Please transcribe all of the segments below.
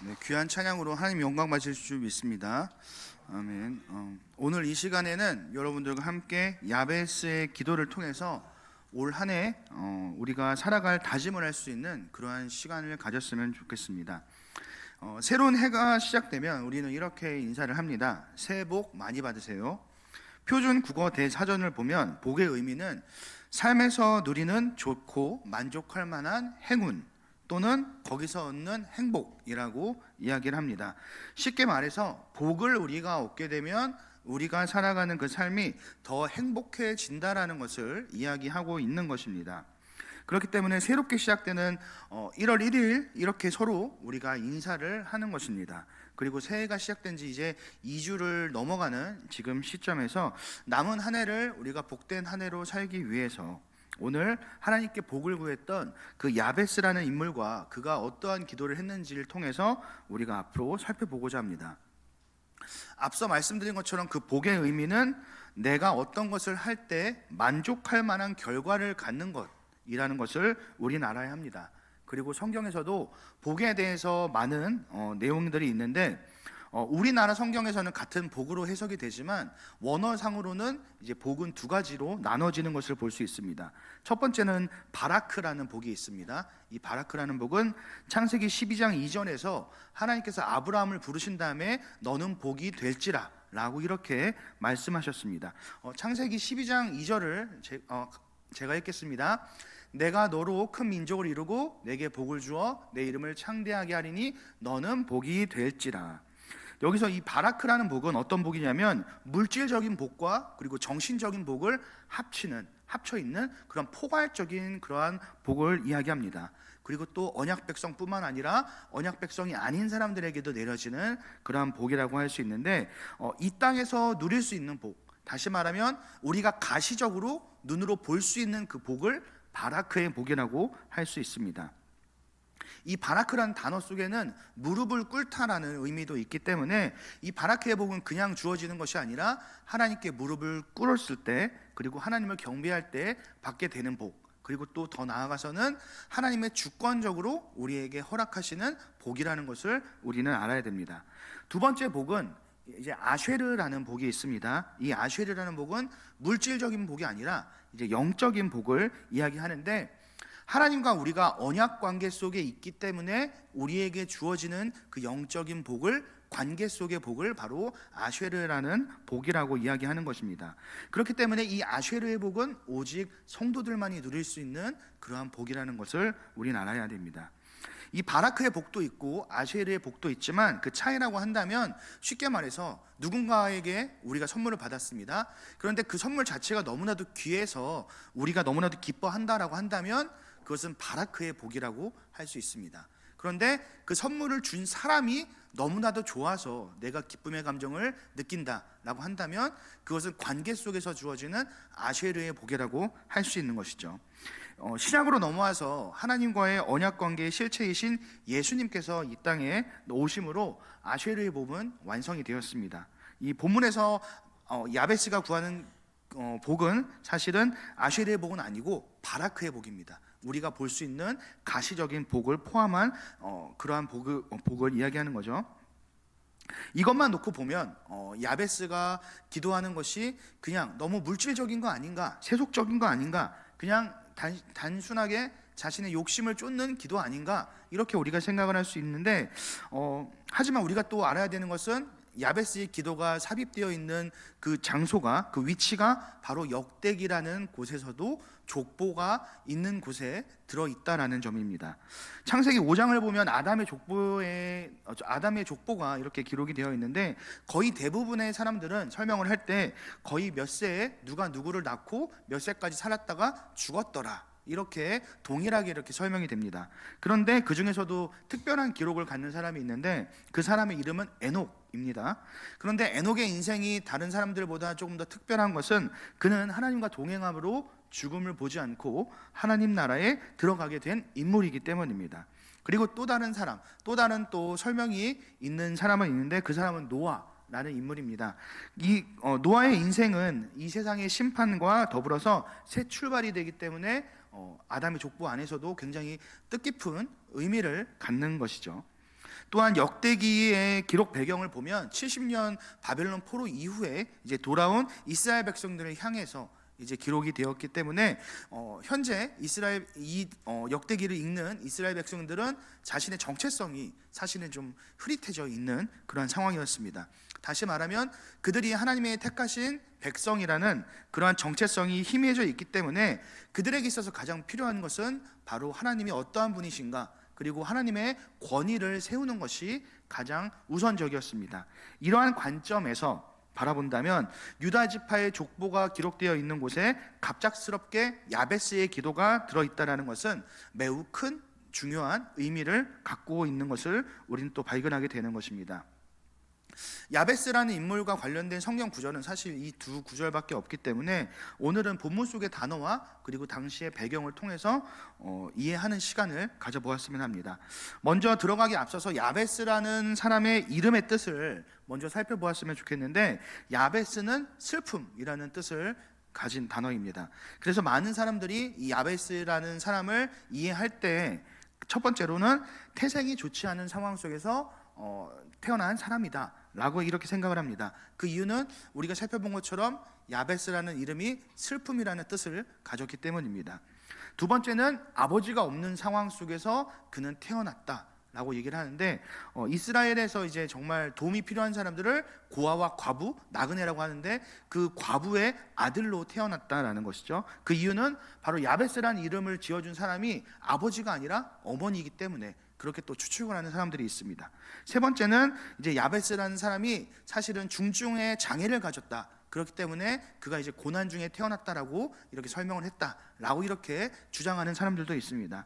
네, 귀한 찬양으로 하나님 영광 받으실 줄 믿습니다. 아멘. 오늘 이 시간에는 여러분들과 함께 야베스의 기도를 통해서 올 한 해 우리가 살아갈 다짐을 할 수 있는 그러한 시간을 가졌으면 좋겠습니다. 새로운 해가 시작되면 우리는 이렇게 인사를 합니다. 새해 복 많이 받으세요. 표준 국어 대사전을 보면 복의 의미는 삶에서 누리는 좋고 만족할 만한 행운 또는 거기서 얻는 행복이라고 이야기를 합니다. 쉽게 말해서 복을 우리가 얻게 되면 우리가 살아가는 그 삶이 더 행복해진다라는 것을 이야기하고 있는 것입니다. 그렇기 때문에 새롭게 시작되는 1월 1일 이렇게 서로 우리가 인사를 하는 것입니다. 그리고 새해가 시작된 지 이제 2주를 넘어가는 지금 시점에서 남은 한 해를 우리가 복된 한 해로 살기 위해서 오늘 하나님께 복을 구했던 그 야베스라는 인물과 그가 어떠한 기도를 했는지를 통해서 우리가 앞으로 살펴보고자 합니다. 앞서 말씀드린 것처럼 그 복의 의미는 내가 어떤 것을 할 때 만족할 만한 결과를 갖는 것이라는 것을 우리는 알아야 합니다. 그리고 성경에서도 복에 대해서 많은 내용들이 있는데 우리나라 성경에서는 같은 복으로 해석이 되지만 원어상으로는 이제 복은 두 가지로 나눠지는 것을 볼 수 있습니다. 첫 번째는 바라크라는 복이 있습니다. 이 바라크라는 복은 창세기 12장 이전에서 하나님께서 아브라함을 부르신 다음에 너는 복이 될지라 라고 이렇게 말씀하셨습니다. 창세기 12장 2절을 제가 읽겠습니다. 내가 너로 큰 민족을 이루고 내게 복을 주어 내 이름을 창대하게 하리니 너는 복이 될지라. 여기서 이 바라크라는 복은 어떤 복이냐면 물질적인 복과 그리고 정신적인 복을 합쳐 있는 그런 포괄적인 그러한 복을 이야기합니다. 그리고 또 언약 백성뿐만 아니라 언약 백성이 아닌 사람들에게도 내려지는 그러한 복이라고 할 수 있는데 이 땅에서 누릴 수 있는 복, 다시 말하면 우리가 가시적으로 눈으로 볼 수 있는 그 복을 바라크의 복이라고 할 수 있습니다. 이 바라크라는 단어 속에는 무릎을 꿇다라는 의미도 있기 때문에 이 바라크의 복은 그냥 주어지는 것이 아니라 하나님께 무릎을 꿇었을 때 그리고 하나님을 경배할 때 받게 되는 복, 그리고 또 더 나아가서는 하나님의 주권적으로 우리에게 허락하시는 복이라는 것을 우리는 알아야 됩니다. 두 번째 복은 이제 아쉐르라는 복이 있습니다. 이 아쉐르라는 복은 물질적인 복이 아니라 이제 영적인 복을 이야기하는데 하나님과 우리가 언약 관계 속에 있기 때문에 우리에게 주어지는 그 영적인 복을, 관계 속의 복을 바로 아쉐르라는 복이라고 이야기하는 것입니다. 그렇기 때문에 이 아쉐르의 복은 오직 성도들만이 누릴 수 있는 그러한 복이라는 것을 우리는 알아야 됩니다. 이 바라크의 복도 있고 아쉐르의 복도 있지만 그 차이라고 한다면 쉽게 말해서 누군가에게 우리가 선물을 받았습니다. 그런데 그 선물 자체가 너무나도 귀해서 우리가 너무나도 기뻐한다라고 한다면 그것은 바라크의 복이라고 할 수 있습니다. 그런데 그 선물을 준 사람이 너무나도 좋아서 내가 기쁨의 감정을 느낀다라고 한다면 그것은 관계 속에서 주어지는 아쉐르의 복이라고 할 수 있는 것이죠. 신약으로 넘어와서 하나님과의 언약 관계의 실체이신 예수님께서 이 땅에 오심으로 아쉐르의 복은 완성이 되었습니다. 이 본문에서 야베스가 구하는 복은 사실은 아쉐르의 복은 아니고 바라크의 복입니다. 우리가 볼 수 있는 가시적인 복을 포함한 그러한 복을 이야기하는 거죠. 이것만 놓고 보면 야베스가 기도하는 것이 그냥 너무 물질적인 거 아닌가, 세속적인 거 아닌가, 그냥 단순하게 자신의 욕심을 쫓는 기도 아닌가, 이렇게 우리가 생각을 할 수 있는데 하지만 우리가 또 알아야 되는 것은 야베스의 기도가 삽입되어 있는 그 장소가, 그 위치가 바로 역대기라는 곳에서도 족보가 있는 곳에 들어있다라는 점입니다. 창세기 5장을 보면 아담의 족보가 이렇게 기록이 되어 있는데 거의 대부분의 사람들은 설명을 할 때 거의 몇 세에 누가 누구를 낳고 몇 세까지 살았다가 죽었더라, 이렇게 동일하게 이렇게 설명이 됩니다. 그런데 그 중에서도 특별한 기록을 갖는 사람이 있는데 그 사람의 이름은 에녹입니다. 그런데 에녹의 인생이 다른 사람들보다 조금 더 특별한 것은 그는 하나님과 동행함으로 죽음을 보지 않고 하나님 나라에 들어가게 된 인물이기 때문입니다. 그리고 또 다른 사람, 또 다른 또 설명이 있는 사람은 있는데 그 사람은 노아라는 인물입니다. 이 노아의 인생은 이 세상의 심판과 더불어서 새 출발이 되기 때문에 아담의 족보 안에서도 굉장히 뜻깊은 의미를 갖는 것이죠. 또한 역대기의 기록 배경을 보면 70년 바벨론 포로 이후에 이제 돌아온 이스라엘 백성들을 향해서 이제 기록이 되었기 때문에 현재 이스라엘 역대기를 읽는 이스라엘 백성들은 자신의 정체성이 사실은 좀 흐릿해져 있는 그러한 상황이었습니다. 다시 말하면 그들이 하나님의 택하신 백성이라는 그러한 정체성이 희미해져 있기 때문에 그들에게 있어서 가장 필요한 것은 바로 하나님이 어떠한 분이신가, 그리고 하나님의 권위를 세우는 것이 가장 우선적이었습니다. 이러한 관점에서 바라본다면 유다 지파의 족보가 기록되어 있는 곳에 갑작스럽게 야베스의 기도가 들어있다는 것은 매우 큰 중요한 의미를 갖고 있는 것을 우리는 또 발견하게 되는 것입니다. 야베스라는 인물과 관련된 성경 구절은 사실 이 두 구절밖에 없기 때문에 오늘은 본문 속의 단어와 그리고 당시의 배경을 통해서 이해하는 시간을 가져보았으면 합니다. 먼저 들어가기 앞서서 야베스라는 사람의 이름의 뜻을 먼저 살펴보았으면 좋겠는데, 야베스는 슬픔이라는 뜻을 가진 단어입니다. 그래서 많은 사람들이 이 야베스라는 사람을 이해할 때 첫 번째로는 태생이 좋지 않은 상황 속에서 태어난 사람이다 라고 이렇게 생각을 합니다. 그 이유는 우리가 살펴본 것처럼 야베스라는 이름이 슬픔이라는 뜻을 가졌기 때문입니다. 두 번째는 아버지가 없는 상황 속에서 그는 태어났다 라고 얘기를 하는데, 이스라엘에서 이제 정말 도움이 필요한 사람들을 고아와 과부, 나그네라고 하는데 그 과부의 아들로 태어났다라는 것이죠. 그 이유는 바로 야베스라는 이름을 지어준 사람이 아버지가 아니라 어머니이기 때문에 그렇게 또 추측을 하는 사람들이 있습니다. 세 번째는 이제 야베스라는 사람이 사실은 중증의 장애를 가졌다, 그렇기 때문에 그가 이제 고난 중에 태어났다라고 이렇게 설명을 했다라고 이렇게 주장하는 사람들도 있습니다.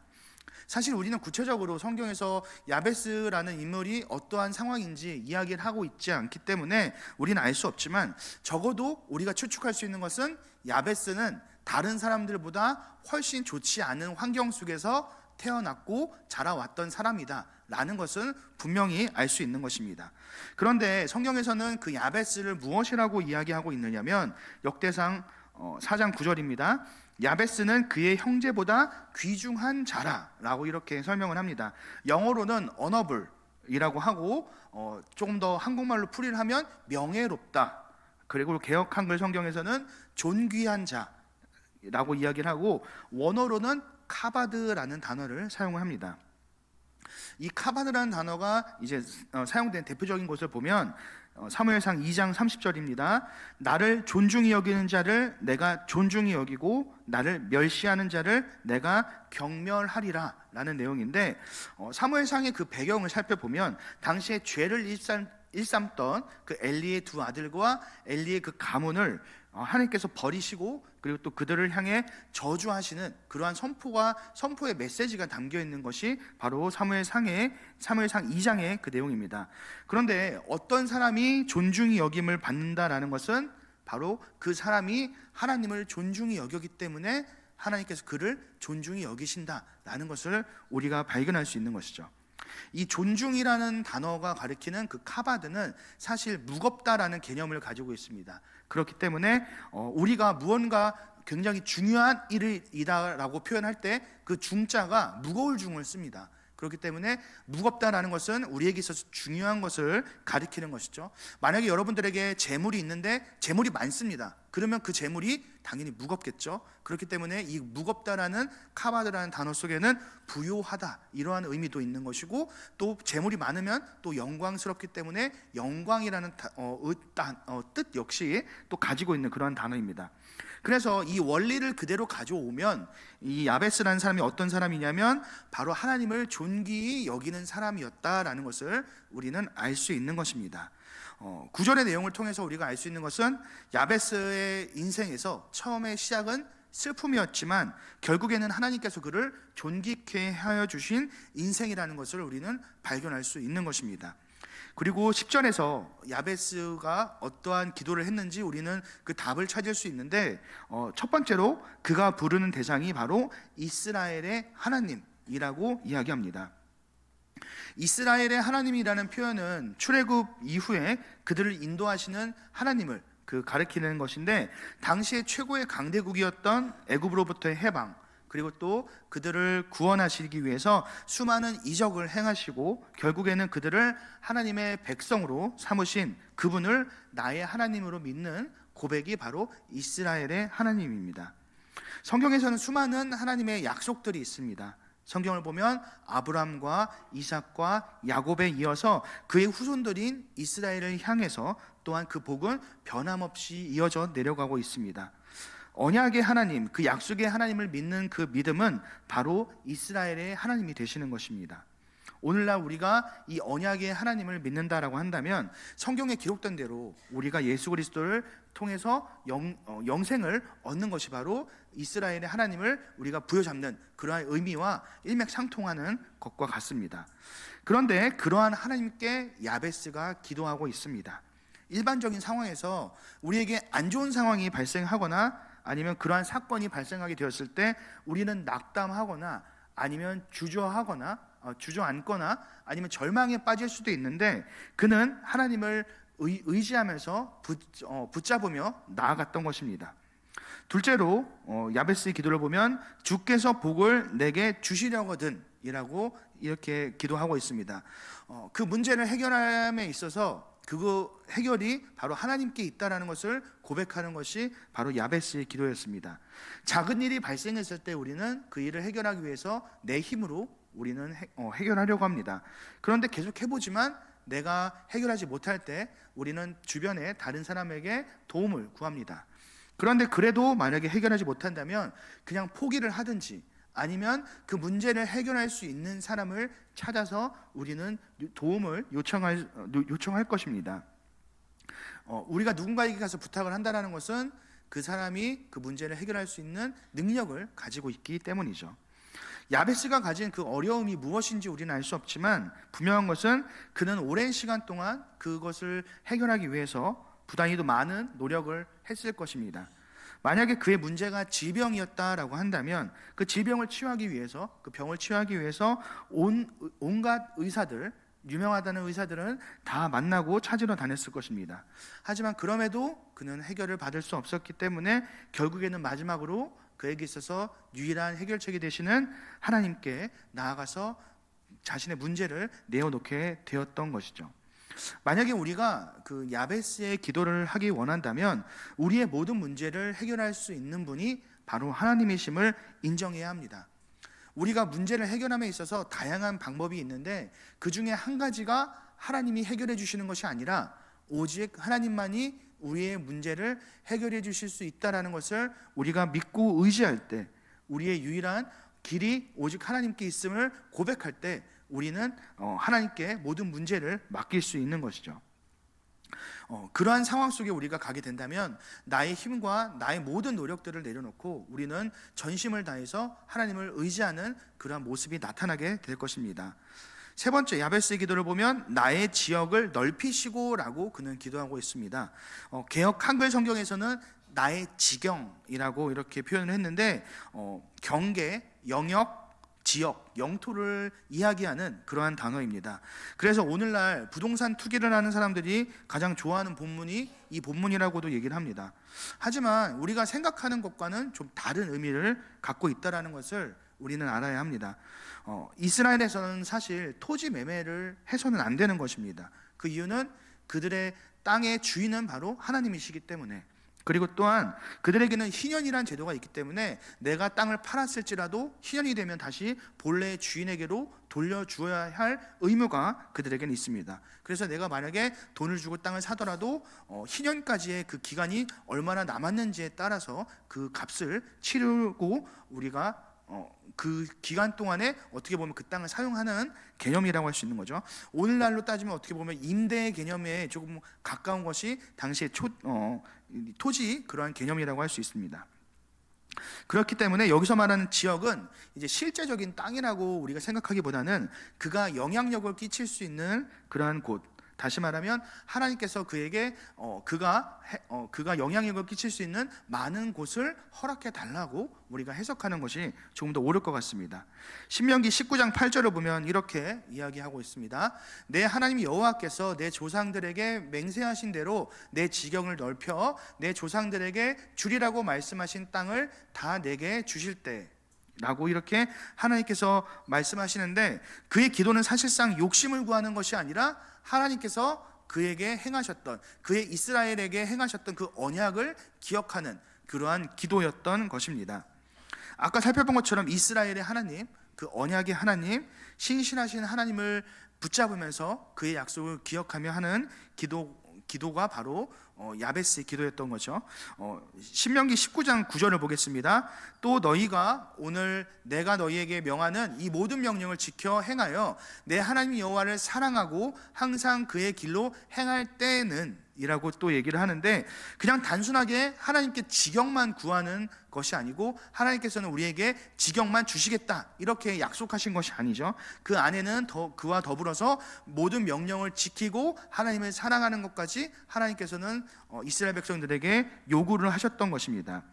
사실 우리는 구체적으로 성경에서 야베스라는 인물이 어떠한 상황인지 이야기를 하고 있지 않기 때문에 우리는 알 수 없지만, 적어도 우리가 추측할 수 있는 것은 야베스는 다른 사람들보다 훨씬 좋지 않은 환경 속에서 태어났고 자라왔던 사람이다 라는 것은 분명히 알 수 있는 것입니다. 그런데 성경에서는 그 야베스를 무엇이라고 이야기하고 있느냐면 역대상 4장 9절입니다. 야베스는 그의 형제보다 귀중한 자라 라고 이렇게 설명을 합니다. 영어로는 honorable이라고 하고 조금 더 한국말로 풀이를 하면 명예롭다, 그리고 개역 한글 성경에서는 존귀한 자라고 이야기를 하고, 원어로는 카바드라는 단어를 사용을 합니다. 이 카바드라는 단어가 이제 사용된 대표적인 것을 보면 사무엘상 2장 30절입니다. 나를 존중히 여기는 자를 내가 존중히 여기고 나를 멸시하는 자를 내가 경멸하리라 라는 내용인데, 사무엘상의 그 배경을 살펴보면 당시에 죄를 일삼던 그 엘리의 두 아들과 엘리의 그 가문을 하나님께서 버리시고 그리고 또 그들을 향해 저주하시는 그러한 선포의 메시지가 담겨 있는 것이 바로 사무엘상 2장의 그 내용입니다. 그런데 어떤 사람이 존중이 여김을 받는다라는 것은 바로 그 사람이 하나님을 존중히 여기기 때문에 하나님께서 그를 존중히 여기신다라는 것을 우리가 발견할 수 있는 것이죠. 이 존중이라는 단어가 가리키는 그 카바드는 사실 무겁다라는 개념을 가지고 있습니다. 그렇기 때문에 우리가 무언가 굉장히 중요한 일이다라고 표현할 때 그 중자가 무거울 중을 씁니다. 그렇기 때문에 무겁다라는 것은 우리에게 있어서 중요한 것을 가리키는 것이죠. 만약에 여러분들에게 재물이 있는데 재물이 많습니다. 그러면 그 재물이 당연히 무겁겠죠. 그렇기 때문에 이 무겁다라는 카바드라는 단어 속에는 부요하다 이러한 의미도 있는 것이고, 또 재물이 많으면 또 영광스럽기 때문에 영광이라는 뜻 역시 또 가지고 있는 그러한 단어입니다. 그래서 이 원리를 그대로 가져오면 이 야베스라는 사람이 어떤 사람이냐면 바로 하나님을 존귀히 여기는 사람이었다라는 것을 우리는 알 수 있는 것입니다. 구절의 내용을 통해서 우리가 알 수 있는 것은 야베스의 인생에서 처음의 시작은 슬픔이었지만 결국에는 하나님께서 그를 존귀케 하여 주신 인생이라는 것을 우리는 발견할 수 있는 것입니다. 그리고 10절에서 야베스가 어떠한 기도를 했는지 우리는 그 답을 찾을 수 있는데, 첫 번째로 그가 부르는 대상이 바로 이스라엘의 하나님이라고 이야기합니다. 이스라엘의 하나님이라는 표현은 출애굽 이후에 그들을 인도하시는 하나님을 가리키는 것인데, 당시의 최고의 강대국이었던 애굽으로부터의 해방, 그리고 또 그들을 구원하시기 위해서 수많은 이적을 행하시고 결국에는 그들을 하나님의 백성으로 삼으신 그분을 나의 하나님으로 믿는 고백이 바로 이스라엘의 하나님입니다. 성경에서는 수많은 하나님의 약속들이 있습니다. 성경을 보면 아브람과 이삭과 야곱에 이어서 그의 후손들인 이스라엘을 향해서 또한 그 복은 변함없이 이어져 내려가고 있습니다. 언약의 하나님, 그 약속의 하나님을 믿는 그 믿음은 바로 이스라엘의 하나님이 되시는 것입니다. 오늘날 우리가 이 언약의 하나님을 믿는다라고 한다면 성경에 기록된 대로 우리가 예수 그리스도를 통해서 영생을 얻는 것이 바로 이스라엘의 하나님을 우리가 부여잡는 그러한 의미와 일맥상통하는 것과 같습니다. 그런데 그러한 하나님께 야베스가 기도하고 있습니다. 일반적인 상황에서 우리에게 안 좋은 상황이 발생하거나 아니면 그러한 사건이 발생하게 되었을 때 우리는 낙담하거나 아니면 주저앉거나 아니면 절망에 빠질 수도 있는데 그는 하나님을 의지하면서 붙잡으며 나아갔던 것입니다. 둘째로 야베스의 기도를 보면 주께서 복을 내게 주시려거든 이라고 이렇게 기도하고 있습니다. 그 문제를 해결함에 있어서 그 해결이 바로 하나님께 있다라는 것을 고백하는 것이 바로 야베스의 기도였습니다. 작은 일이 발생했을 때 우리는 그 일을 해결하기 위해서 내 힘으로 우리는 해결하려고 합니다. 그런데 계속 해보지만 내가 해결하지 못할 때 우리는 주변에 다른 사람에게 도움을 구합니다. 그런데 그래도 만약에 해결하지 못한다면 그냥 포기를 하든지 아니면 그 문제를 해결할 수 있는 사람을 찾아서 우리는 도움을 요청할 것입니다. 우리가 누군가에게 가서 부탁을 한다는 것은 그 사람이 그 문제를 해결할 수 있는 능력을 가지고 있기 때문이죠. 야베스가 가진 그 어려움이 무엇인지 우리는 알 수 없지만 분명한 것은 그는 오랜 시간 동안 그것을 해결하기 위해서 부단히도 많은 노력을 했을 것입니다. 만약에 그의 문제가 질병이었다라고 한다면 그 질병을 치유하기 위해서 그 병을 치유하기 위해서 온갖 의사들, 유명하다는 의사들은 다 만나고 찾으러 다녔을 것입니다. 하지만 그럼에도 그는 해결을 받을 수 없었기 때문에 결국에는 마지막으로 그에게 있어서 유일한 해결책이 되시는 하나님께 나아가서 자신의 문제를 내어놓게 되었던 것이죠. 만약에 우리가 그 야베스의 기도를 하기 원한다면 우리의 모든 문제를 해결할 수 있는 분이 바로 하나님이심을 인정해야 합니다. 우리가 문제를 해결함에 있어서 다양한 방법이 있는데 그 중에 한 가지가 하나님이 해결해 주시는 것이 아니라 오직 하나님만이 우리의 문제를 해결해 주실 수 있다는 것을 우리가 믿고 의지할 때 우리의 유일한 길이 오직 하나님께 있음을 고백할 때 우리는 하나님께 모든 문제를 맡길 수 있는 것이죠. 그러한 상황 속에 우리가 가게 된다면 나의 힘과 나의 모든 노력들을 내려놓고 우리는 전심을 다해서 하나님을 의지하는 그러한 모습이 나타나게 될 것입니다. 세 번째, 야베스의 기도를 보면 나의 지역을 넓히시고라고 그는 기도하고 있습니다. 개역 한글 성경에서는 나의 지경이라고 이렇게 표현을 했는데 경계, 영역, 지역, 영토를 이야기하는 그러한 단어입니다. 그래서 오늘날 부동산 투기를 하는 사람들이 가장 좋아하는 본문이 이 본문이라고도 얘기를 합니다. 하지만 우리가 생각하는 것과는 좀 다른 의미를 갖고 있다는 것을 우리는 알아야 합니다. 이스라엘에서는 사실 토지 매매를 해서는 안 되는 것입니다. 그 이유는 그들의 땅의 주인은 바로 하나님이시기 때문에, 그리고 또한 그들에게는 희년이란 제도가 있기 때문에 내가 땅을 팔았을지라도 희년이 되면 다시 본래의 주인에게로 돌려주어야 할 의무가 그들에게는 있습니다. 그래서 내가 만약에 돈을 주고 땅을 사더라도 희년까지의 그 기간이 얼마나 남았는지에 따라서 그 값을 치르고 우리가 그 기간 동안에 어떻게 보면 그 땅을 사용하는 개념이라고 할 수 있는 거죠. 오늘날로 따지면 어떻게 보면 임대 개념에 조금 가까운 것이 당시의 토지 그러한 개념이라고 할 수 있습니다. 그렇기 때문에 여기서 말하는 지역은 이제 실제적인 땅이라고 우리가 생각하기보다는 그가 영향력을 끼칠 수 있는 그러한 곳, 다시 말하면 하나님께서 그에게 그가 영향력을 끼칠 수 있는 많은 곳을 허락해 달라고 우리가 해석하는 것이 조금 더 옳을 것 같습니다. 신명기 19장 8절을 보면 이렇게 이야기하고 있습니다. 내 하나님 여호와께서 내 조상들에게 맹세하신 대로 내 지경을 넓혀 내 조상들에게 주리라고 말씀하신 땅을 다 내게 주실 때 라고 이렇게 하나님께서 말씀하시는데, 그의 기도는 사실상 욕심을 구하는 것이 아니라 하나님께서 그에게 행하셨던, 그의 이스라엘에게 행하셨던 그 언약을 기억하는 그러한 기도였던 것입니다. 아까 살펴본 것처럼 이스라엘의 하나님, 그 언약의 하나님, 신실하신 하나님을 붙잡으면서 그의 약속을 기억하며 하는 기도가 바로 야베스의 기도였던 거죠. 신명기 19장 9절을 보겠습니다. 또 너희가 오늘 내가 너희에게 명하는 이 모든 명령을 지켜 행하여 내 하나님 여호와를 사랑하고 항상 그의 길로 행할 때에는 이라고 또 얘기를 하는데, 그냥 단순하게 하나님께 직역만 구하는 것이 아니고 하나님께서는 우리에게 직역만 주시겠다 이렇게 약속하신 것이 아니죠. 그 안에는 그와 더불어서 모든 명령을 지키고 하나님을 사랑하는 것까지 하나님께서는 이스라엘 백성들에게 요구를 하셨던 것입니다.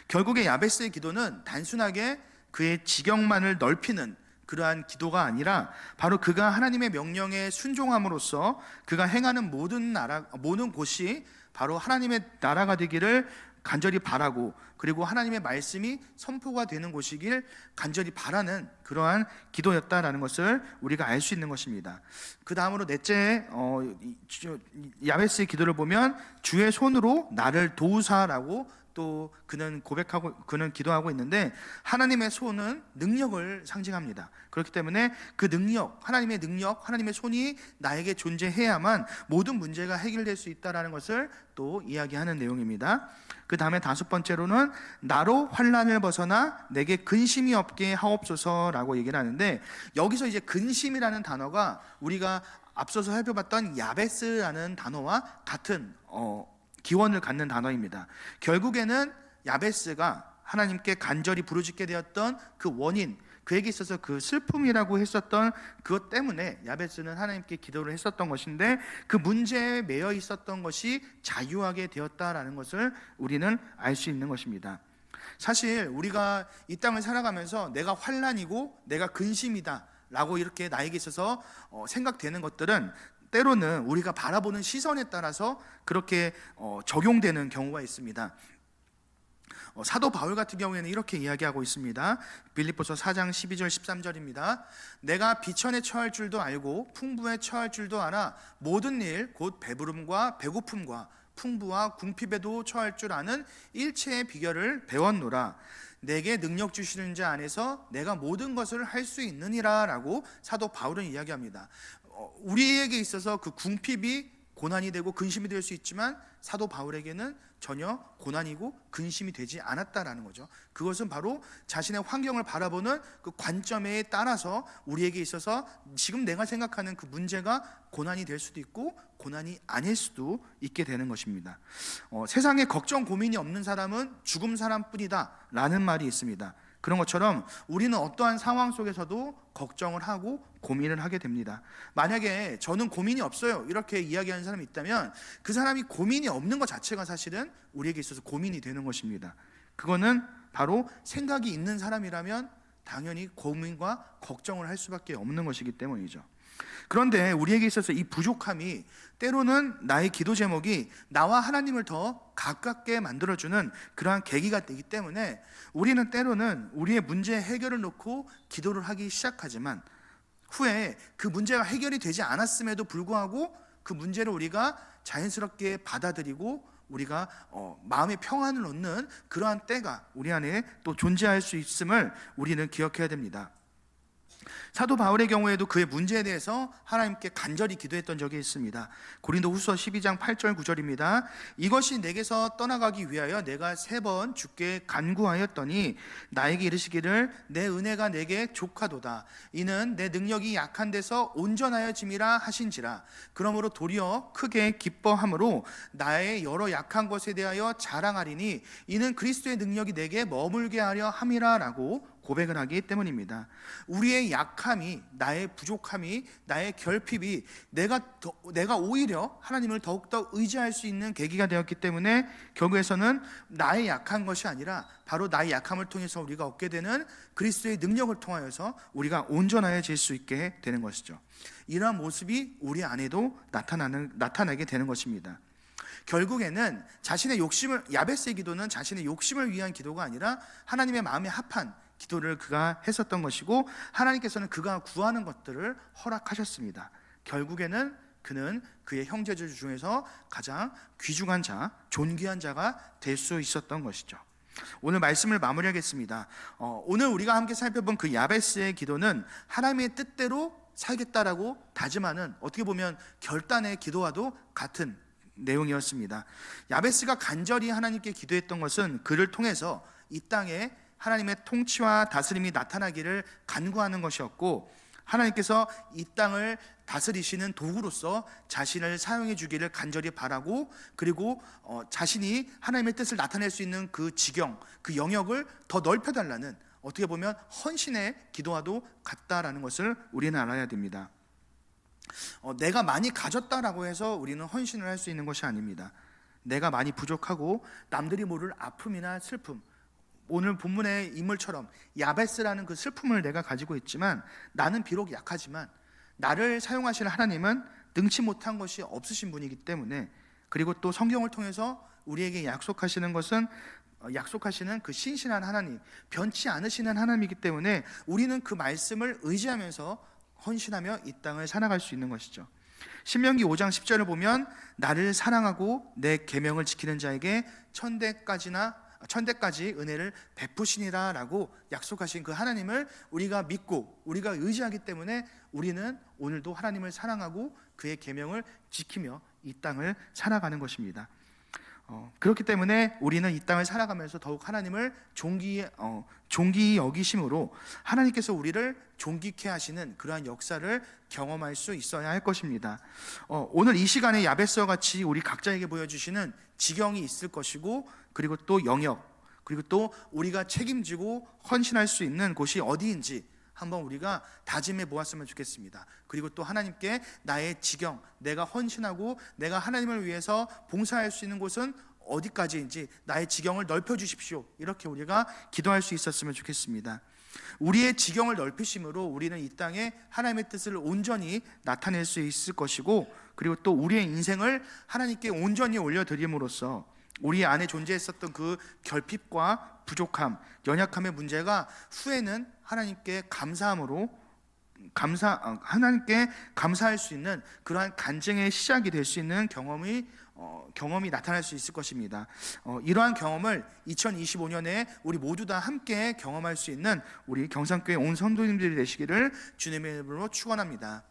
결국에 야베스의 기도는 단순하게 그의 직역만을 넓히는 그러한 기도가 아니라 바로 그가 하나님의 명령에 순종함으로써 그가 행하는 모든 곳이 바로 하나님의 나라가 되기를 간절히 바라고, 그리고 하나님의 말씀이 선포가 되는 곳이길 간절히 바라는 그러한 기도였다라는 것을 우리가 알 수 있는 것입니다. 그 다음으로 넷째, 야베스의 기도를 보면 주의 손으로 나를 도우사라고 또 그는 기도하고 있는데, 하나님의 손은 능력을 상징합니다. 그렇기 때문에 그 능력, 하나님의 능력, 하나님의 손이 나에게 존재해야만 모든 문제가 해결될 수 있다는 것을 또 이야기하는 내용입니다. 그 다음에 다섯 번째로는 나로 환난을 벗어나 내게 근심이 없게 하옵소서라고 얘기를 하는데, 여기서 이제 근심이라는 단어가 우리가 앞서서 살펴봤던 야베스라는 단어와 같은 기원을 갖는 단어입니다. 결국에는 야베스가 하나님께 간절히 부르짖게 되었던 그 원인, 그에게 있어서 그 슬픔이라고 했었던 그것 때문에 야베스는 하나님께 기도를 했었던 것인데, 그 문제에 매여 있었던 것이 자유하게 되었다라는 것을 우리는 알 수 있는 것입니다. 사실 우리가 이 땅을 살아가면서 내가 환난이고 내가 근심이다 라고 이렇게 나에게 있어서 생각되는 것들은 때로는 우리가 바라보는 시선에 따라서 그렇게 적용되는 경우가 있습니다. 사도 바울 같은 경우에는 이렇게 이야기하고 있습니다. 빌립보서 4장 12절 13절입니다. 내가 비천에 처할 줄도 알고 풍부에 처할 줄도 알아 모든 일 곧 배부름과 배고픔과 풍부와 궁핍에도 처할 줄 아는 일체의 비결을 배웠노라. 내게 능력 주시는 자 안에서 내가 모든 것을 할 수 있느니라 라고 사도 바울은 이야기합니다. 우리에게 있어서 그 궁핍이 고난이 되고 근심이 될 수 있지만 사도 바울에게는 전혀 고난이고 근심이 되지 않았다라는 거죠. 그것은 바로 자신의 환경을 바라보는 그 관점에 따라서 우리에게 있어서 지금 내가 생각하는 그 문제가 고난이 될 수도 있고 고난이 아닐 수도 있게 되는 것입니다. 세상에 걱정 고민이 없는 사람은 죽음 사람뿐이다 라는 말이 있습니다. 그런 것처럼 우리는 어떠한 상황 속에서도 걱정을 하고 고민을 하게 됩니다. 만약에 저는 고민이 없어요 이렇게 이야기하는 사람이 있다면 그 사람이 고민이 없는 것 자체가 사실은 우리에게 있어서 고민이 되는 것입니다. 그거는 바로 생각이 있는 사람이라면 당연히 고민과 걱정을 할 수밖에 없는 것이기 때문이죠. 그런데 우리에게 있어서 이 부족함이 때로는 나의 기도 제목이 나와 하나님을 더 가깝게 만들어주는 그러한 계기가 되기 때문에 우리는 때로는 우리의 문제 해결을 놓고 기도를 하기 시작하지만 후에 그 문제가 해결이 되지 않았음에도 불구하고 그 문제를 우리가 자연스럽게 받아들이고 우리가 마음의 평안을 얻는 그러한 때가 우리 안에 또 존재할 수 있음을 우리는 기억해야 됩니다. 사도 바울의 경우에도 그의 문제에 대해서 하나님께 간절히 기도했던 적이 있습니다. 고린도후서 12장 8절 9절입니다. 이것이 내게서 떠나가기 위하여 내가 3번 주께 간구하였더니 나에게 이르시기를 내 은혜가 내게 족하도다. 이는 내 능력이 약한 데서 온전하여짐이라 하신지라. 그러므로 도리어 크게 기뻐함으로 나의 여러 약한 것에 대하여 자랑하리니 이는 그리스도의 능력이 내게 머물게 하려 함이라 라고 고백을 하기 때문입니다. 우리의 약함이, 나의 부족함이, 나의 결핍이 내가 오히려 하나님을 더욱더 의지할 수 있는 계기가 되었기 때문에 결국에서는 나의 약한 것이 아니라 바로 나의 약함을 통해서 우리가 얻게 되는 그리스도의 능력을 통하여서 우리가 온전해질 수 있게 되는 것이죠. 이러한 모습이 우리 안에도 나타나게 되는 것입니다. 결국에는 자신의 욕심을, 야베스의 기도는 자신의 욕심을 위한 기도가 아니라 하나님의 마음에 합한 기도를 그가 했었던 것이고, 하나님께서는 그가 구하는 것들을 허락하셨습니다. 결국에는 그는 그의 형제들 중에서 가장 귀중한 자, 존귀한 자가 될 수 있었던 것이죠. 오늘 말씀을 마무리하겠습니다. 오늘 우리가 함께 살펴본 그 야베스의 기도는 하나님의 뜻대로 살겠다라고 다짐하는, 어떻게 보면 결단의 기도와도 같은 내용이었습니다. 야베스가 간절히 하나님께 기도했던 것은 그를 통해서 이 땅에 하나님의 통치와 다스림이 나타나기를 간구하는 것이었고, 하나님께서 이 땅을 다스리시는 도구로서 자신을 사용해 주기를 간절히 바라고, 그리고 자신이 하나님의 뜻을 나타낼 수 있는 그 지경, 그 영역을 더 넓혀달라는, 어떻게 보면 헌신의 기도와도 같다라는 것을 우리는 알아야 됩니다. 내가 많이 가졌다라고 해서 우리는 헌신을 할 수 있는 것이 아닙니다. 내가 많이 부족하고 남들이 모를 아픔이나 슬픔, 오늘 본문의 인물처럼 야베스라는 그 슬픔을 내가 가지고 있지만, 나는 비록 약하지만 나를 사용하실 하나님은 능치 못한 것이 없으신 분이기 때문에, 그리고 또 성경을 통해서 우리에게 약속하시는 것은, 약속하시는 그 신실한 하나님, 변치 않으시는 하나님이기 때문에 우리는 그 말씀을 의지하면서 헌신하며 이 땅을 살아갈 수 있는 것이죠. 신명기 5장 10절을 보면, 나를 사랑하고 내 계명을 지키는 자에게 천대까지 은혜를 베푸시니라 라고 약속하신 그 하나님을 우리가 믿고 우리가 의지하기 때문에 우리는 오늘도 하나님을 사랑하고 그의 계명을 지키며 이 땅을 살아가는 것입니다. 그렇기 때문에 우리는 이 땅을 살아가면서 더욱 하나님을 존귀히 여기심으로 하나님께서 우리를 존귀케 하시는 그러한 역사를 경험할 수 있어야 할 것입니다. 오늘 이 시간에 야베스와 같이 우리 각자에게 보여주시는 지경이 있을 것이고, 그리고 또 영역, 그리고 또 우리가 책임지고 헌신할 수 있는 곳이 어디인지 한번 우리가 다짐해 보았으면 좋겠습니다. 그리고 또 하나님께 나의 지경, 내가 헌신하고 내가 하나님을 위해서 봉사할 수 있는 곳은 어디까지인지 나의 지경을 넓혀 주십시오, 이렇게 우리가 기도할 수 있었으면 좋겠습니다. 우리의 지경을 넓히심으로 우리는 이 땅에 하나님의 뜻을 온전히 나타낼 수 있을 것이고, 그리고 또 우리의 인생을 하나님께 온전히 올려드림으로써 우리 안에 존재했었던 그 결핍과 부족함, 연약함의 문제가 후에는 하나님께 하나님께 감사할 수 있는 그러한 간증의 시작이 될 수 있는 경험이 나타날 수 있을 것입니다. 이러한 경험을 2025년에 우리 모두 다 함께 경험할 수 있는 우리 경상교회 온 성도님들이 되시기를 주님의 이름으로 축원합니다.